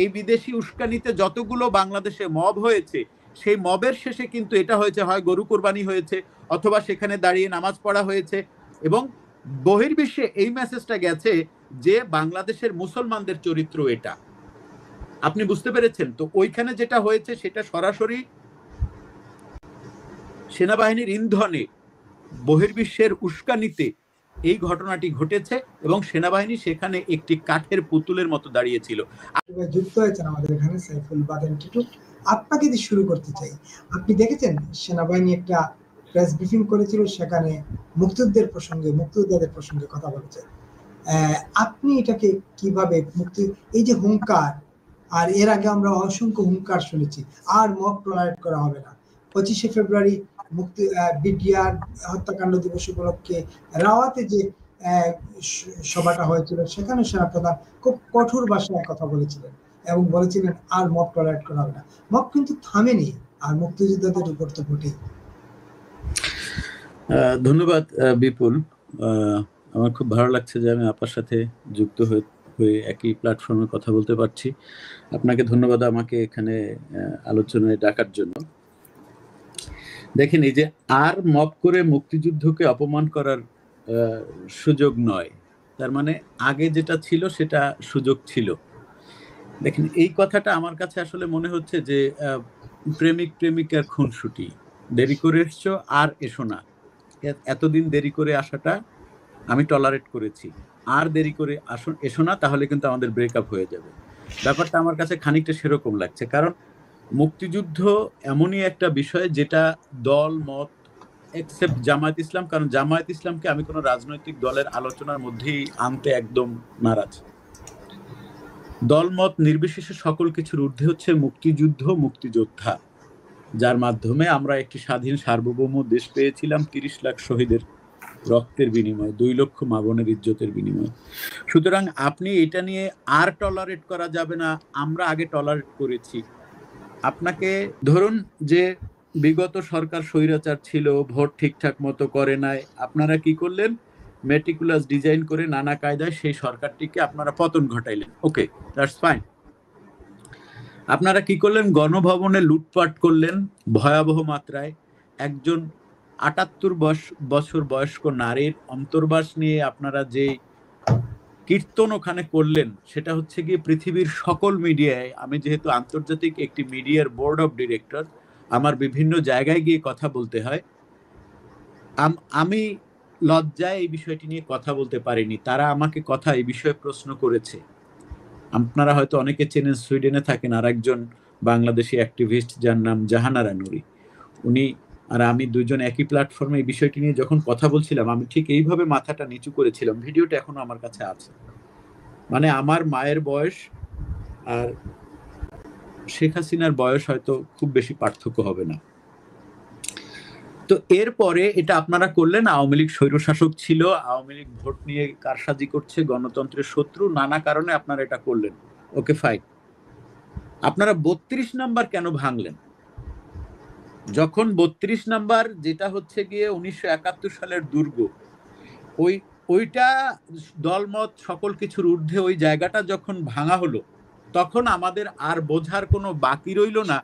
এই বিদেশি উস্কানিতে যতগুলো বাংলাদেশে মব হয়েছে, সেই মবের শেষে কিন্তু এটা হয়েছে, হয় গরু কোরবানি হয়েছে অথবা সেখানে দাঁড়িয়ে নামাজ পড়া হয়েছে, এবং বহির্বিশ্বে এই মেসেজটা গেছে যে বাংলাদেশের মুসলমানদের চরিত্র এটা। আপনি বুঝতে পেরেছেন তো? ওইখানে যেটা হয়েছে সেটা সরাসরি সেনাবাহিনীর ইন্ধনে বহির্বিশ্বের উস্কানিতে এই ঘটনাটি ঘটেছে, এবং সেনাবাহিনী সেখানে একটি কাঠের পুতুলের মতো দাঁড়িয়েছিল। যুক্ত হয়েছেন আমাদের এখানে সাইফুল বাদেন টিটু। আপনাকে দিয়ে শুরু করতে চাই, আপনি দেখেছেন সেনাবাহিনী একটা প্রেস ব্রিফিং করেছিল, সেখানে মুক্তিযুদ্ধের প্রসঙ্গে কথা বলেছে। আপনি এটাকে কিভাবে এই যে হুঙ্কার, আর এর আগে আমরা অসংখ্য হুঙ্কার শুনেছি, আর মব টলারেট করা হবে না। 25শে ফেব্রুয়ারি বিডিআর হত্যাকাণ্ড দিবস উপলক্ষে রাওয়াতে যে সভাটা হয়েছিল, সেখানে সেনাপ্রধান খুব কঠোর ভাষায় কথা বলেছিলেন এবং বলেছিলেন আর মব টলারেট করা হবে না। মব কিন্তু থামেনি, আর মুক্তিযোদ্ধাদের উপর তো ঘটেই। ধন্যবাদ বিপুল। আমার খুব ভালো লাগছে যে আমি আপনার সাথে যুক্ত হয়ে একই প্ল্যাটফর্মে কথা বলতে পারছি। আপনাকে ধন্যবাদ আমাকে এখানে আলোচনায় ডাকার জন্য। দেখেন, এই যে আর মব করে মুক্তিযুদ্ধকে অপমান করার সুযোগ নয়, তার মানে আগে যেটা ছিল সেটা সুযোগ ছিল। দেখেন, এই কথাটা আমার কাছে আসলে মনে হচ্ছে যে প্রেমিক প্রেমিকার খুনসুটি। দেরি করে এসছো, আর এসো না। এতদিন দেরি করে আসাটা আমি টলারেট করেছি, আর দেরি করে এসো না, তাহলে কিন্তু আমাদের ব্রেকআপ হয়ে যাবে। ব্যাপারটা আমার কাছে খানিকটা সেরকম লাগছে, কারণ মুক্তিযুদ্ধ এমনই একটা বিষয় যেটা দল মত এক্সেপ্ট জামায়াত ইসলাম, কারণ জামায়াত ইসলামকে আমি কোনো রাজনৈতিক দলের আলোচনার মধ্যেই আনতে একদম নারাজ। দলমত নির্বিশেষে সকল কিছুর ঊর্ধ্বে হচ্ছে মুক্তিযুদ্ধ, মুক্তিযোদ্ধা, যার মাধ্যমে আমরা একটি স্বাধীন সার্বভৌম দেশ পেয়েছিলাম 30 লাখ শহীদের রক্তের বিনিময়ে, 2 লক্ষ মা বোনের ইজ্জতের বিনিময়ে। সুতরাং আপনি এটা নিয়ে আর টলারেট করা যাবে না, আমরা আগে টলারেট করেছি। আপনাকে ধরুন যে বিগত সরকার স্বৈরাচার ছিল, ভোট ঠিকঠাক মতো করে নাই, আপনারা কি করলেন? মেটিকুলাস ডিজাইন করে নানা কায়দায় সেই সরকারটিকে আপনারা পতন ঘটাইলেন। ওকে, দ্যাটস ফাইন। আপনারা কি করলেন? গণভবনে লুটপাট করলেন ভয়াবহ মাত্রায়। একজন 78 বছর বয়স্ক নারীর অন্তর্বাস নিয়ে আপনারা যে কীর্তন ওখানে করলেন, সেটা হচ্ছে গিয়ে পৃথিবীর সকল মিডিয়ায়, আমি যেহেতু আন্তর্জাতিক একটি মিডিয়ার বোর্ড অফ ডিরেক্টর, আমার বিভিন্ন জায়গায় গিয়ে কথা বলতে হয়, আমি লজ্জায় এই বিষয়টি নিয়ে কথা বলতে পারিনি। তারা আমাকে কথা এই বিষয়ে প্রশ্ন করেছে। আপনারা হয়তো অনেকে চেনেন, সুইডেনে থাকেন আর একজন বাংলাদেশি অ্যাক্টিভিস্ট যার নাম জাহানারা নুরি। উনি আর আমি দুজন একই প্ল্যাটফর্মে এই বিষয়টি নিয়ে যখন কথা বলছিলাম, আমি ঠিক এইভাবে মাথাটা নিচু করেছিলাম। ভিডিওটা এখনো আমার কাছে আছে। মানে আমার মায়ের বয়স আর শেখ হাসিনার বয়স হয়তো খুব বেশি পার্থক্য হবে না। তো এরপরে এটা আপনারা করলেন, আওয়ামী লীগ স্বৈরশাসক ছিল, আওয়ামী লীগ ভোট নিয়ে কারসাজি করছে, গণতন্ত্রের শত্রু, নানা কারণে আপনারা এটা করলেন। ওকে, ফাইন। আপনারা 32 নাম্বার কেন ভাঙলেন? যখন 32 নাম্বার, যেটা হচ্ছে গিয়ে 1971 সালের দুর্গ, ওইটা দলমত সকল কিছুর ঊর্ধ্বে ওই জায়গাটা যখন ভাঙা হলো, তখন আমাদের আর বোঝার কোনো বাকি রইল না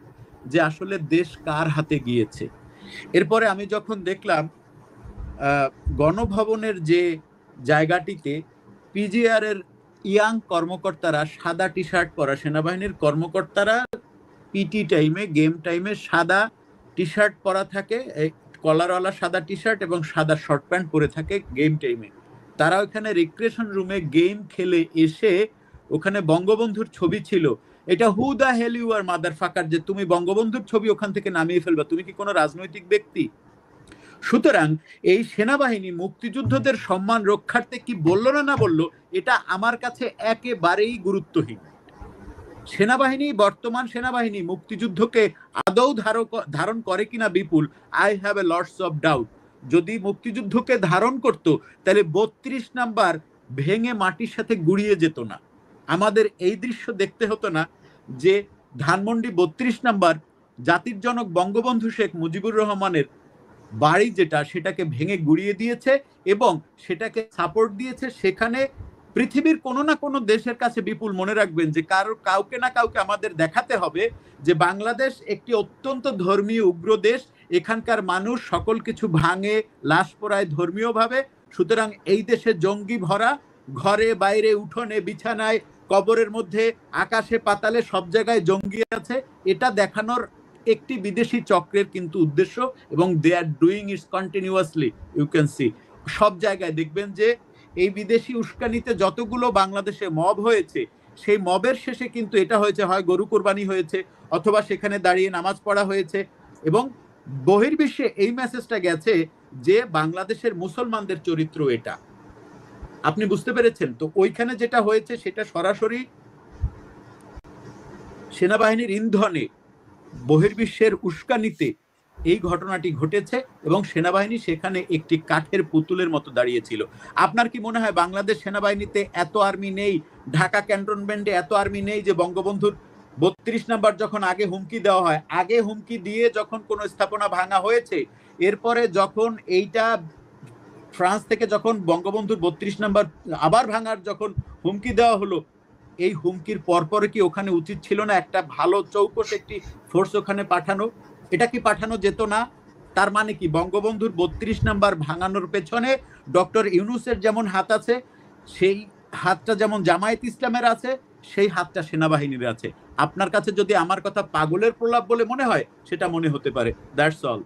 যে আসলে দেশ কার হাতে গিয়েছে। এরপরে আমি যখন দেখলাম গণভবনের যে জায়গাটিতে পিজিআর এর ইয়াং কর্মকর্তারা, সাদা টি শার্ট পরা সেনাবাহিনীর কর্মকর্তারা পিটি টাইমে, গেম টাইমে সাদা টি শার্ট পরা থাকে, কলারওয়ালা সাদা টি শার্ট এবং সাদা শর্ট প্যান্ট পরে থাকে গেম টাইমে। তারা ওখানে রিক্রিয়েশন রুমে গেম খেলে এসে, ওখানে বঙ্গবন্ধুর ছবি ছিল। এটা হু দা হেল ইউ আর মাদার ফাকার, যে তুমি বঙ্গবন্ধুর ছবি ওখান থেকে নামিয়ে ফেলবা? তুমি কি কোনো রাজনৈতিক ব্যক্তি? সুতরাং এই সেনাবাহিনী মুক্তিযুদ্ধদের সম্মান রক্ষার্থে কি বললো না বললো, এটা আমার কাছে একেবারেই গুরুত্বহীন। সেনাবাহিনী, বর্তমান সেনাবাহিনী মুক্তিযুদ্ধকে আদৌ ধারণ করে কিনা Bipul, I have a lots of doubt. যদি মুক্তিযুদ্ধকে ধারণ করত, তাহলে 32 নাম্বার ভেঙে মাটির সাথে গুড়িয়ে যেত না। আমাদের এই দৃশ্য দেখতে হতো না যে ধানমন্ডি 32 নাম্বার জাতির জনক বঙ্গবন্ধু শেখ মুজিবুর রহমানের বাড়ি যেটা, সেটাকে ভেঙে গুড়িয়ে দিয়েছে এবং সেটাকে সাপোর্ট দিয়েছে। সেখানে পৃথিবীর কোনো না কোনো দেশের কাছে বিপুল মনে রাখবেন যে কাউকে না কাউকে আমাদের দেখাতে হবে যে বাংলাদেশ একটি অত্যন্ত ধর্মীয় উগ্র দেশ, এখানকার মানুষ সকল কিছু ভাঙে, লাশ পোড়ায় ধর্মীয়ভাবে। সুতরাং এই দেশে জঙ্গি ভরা, ঘরে বাইরে উঠোনে বিছানায় কবরের মধ্যে আকাশে পাতালে সব জায়গায় জঙ্গি আছে, এটা দেখানোর একটি বিদেশি চক্রের কিন্তু উদ্দেশ্য, এবং they are doing its continuously. You can see সব জায়গায় দেখবেন যে এই বিদেশি উস্কানিতে যতগুলো বাংলাদেশে মব হয়েছে, সেই মবের শেষে কিন্তু এটা হয়েছে, হয় গরু কোরবানি হয়েছে অথবা সেখানে দাঁড়িয়ে নামাজ পড়া হয়েছে, এবং বহির্বিশ্বে এই মেসেজটা গেছে যে বাংলাদেশের মুসলমানদের চরিত্র এটা। আপনি বুঝতে পেরেছেন তো? ওইখানে যেটা হয়েছে সেটা সরাসরি সেনাবাহিনীর ইন্ধনে বহির্বিশ্বের উস্কানিতে এই ঘটনাটি ঘটেছে, এবং সেনাবাহিনী সেখানে একটি কাঠের পুতুলের মতো দাঁড়িয়েছিল। আপনার কি মনে হয় বাংলাদেশ সেনাবাহিনীতে এত আর্মি নেই, ঢাকা ক্যান্টনমেন্টে এত আর্মি নেই যে বঙ্গবন্ধুর ৩২ নাম্বার যখন আগে হুমকি দেওয়া হয়, আগে হুমকি দিয়ে যখন কোনো স্থাপনা ভাঙা হয়েছে, এরপরে যখন এইটা ফ্রান্স থেকে যখন বঙ্গবন্ধুর ৩২ নাম্বার আবার ভাঙার যখন হুমকি দেওয়া হলো, এই হুমকির পরপরে কি ওখানে উচিত ছিল না একটা ভালো চৌকস একটি ফোর্স ওখানে পাঠানো? এটা কি পাঠানো যেত না? তার মানে কি বঙ্গবন্ধুর ৩২ নাম্বার ভাঙানোর পেছনে ডক্টর ইউনূসের যেমন হাত আছে, সেই হাতটা যেমন জামায়াত ইসলামের আছে, সেই হাতটা সেনাবাহিনীর আছে। আপনার কাছে যদি আমার কথা পাগলের প্রলাপ বলে মনে হয়, সেটা মনে হতে পারে। That's all.